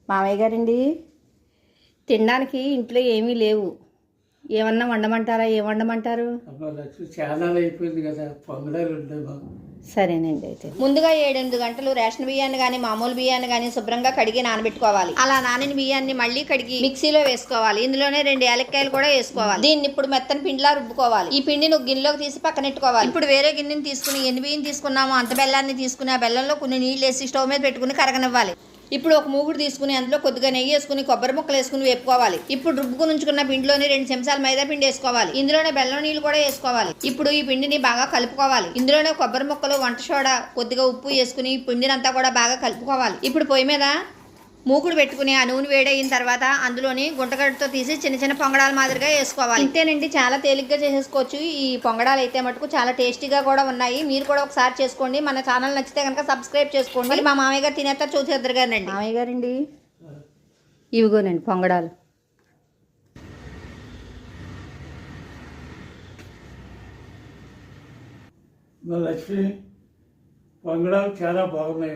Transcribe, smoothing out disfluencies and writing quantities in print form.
మామయ్య గారండి, తినడానికి ఇంట్లో ఏమీ లేవు. ఏమన్నా వండమంటారా? ఏం వండమంటారు? చాలా అయిపోయింది కదా, పొంగడాలు ఉంటాయి మాకు. సరేనండి. అయితే ముందుగా 7-8 గంటలు రేషన్ బియ్యాన్ని కానీ మామూలు బియ్యాన్ని కానీ శుభ్రంగా కడిగి నానబెట్టుకోవాలి. అలా నానిన బియ్యాన్ని మళ్ళీ కడిగి మిక్సీలో వేసుకోవాలి. ఇందులోనే 2 యాలక్కాయలు కూడా వేసుకోవాలి. దీన్ని ఇప్పుడు మెత్తని పిండిలా రుబ్బుకోవాలి. ఈ పిండిని ఒక గిన్నెలోకి తీసి పక్కనెట్టుకోవాలి. ఇప్పుడు వేరే గిన్నెని తీసుకుని ఎన్ని బియ్యం తీసుకున్నామో అంత బెల్లాన్ని తీసుకుని ఆ బెల్లంలో కొన్ని నీళ్ళు వేసి స్టవ్ మీద పెట్టుకుని కరగనివ్వాలి. ఇప్పుడు ఒక మూగుడు తీసుకుని అందులో కొద్దిగా నెయ్యి వేసుకుని కొబ్బరి ముక్కలు వేసుకుని వేపుకోవాలి. ఇప్పుడు రుబ్బుకుని ఉంచుకున్న పిండిలోని 2 చెంచాలు మైదా పిండి వేసుకోవాలి. ఇందులోనే బెల్లం నీళ్ళు కూడా వేసుకోవాలి. ఇప్పుడు ఈ పిండిని బాగా కలుపుకోవాలి. ఇందులోనే కొబ్బరి ముక్కలు, వంట సోడా, కొద్దిగా ఉప్పు వేసుకుని ఈ పిండినంతా కూడా బాగా కలుపుకోవాలి. ఇప్పుడు పొయ్యి మీద మూకుడు పెట్టుకుని ఆ నూనె వేడయిన తర్వాత అందులోని గుంటగడ్డతో తీసి చిన్న చిన్న పొంగడాల మాదిరిగా వేసుకోవాలి. ఇంతేనండి, చాలా తేలిగ్గా చేసేసుకోవచ్చు. ఈ పొంగడాలు అయితే మటుకు చాలా టేస్టీగా కూడా ఉన్నాయి. మీరు కూడా ఒకసారి చేసుకోండి. మన ఛానల్ నచ్చితే కనుక సబ్స్క్రైబ్ చేసుకోండి. మరి మా మామయ్య గారు తినేస్తారు, చూసేద్దరు గారండి. మామయ్య గారండి, ఇవిగోనండి పొంగడాలు. లక్ష్మి, పొంగడాలు చాలా బాగున్నాయి.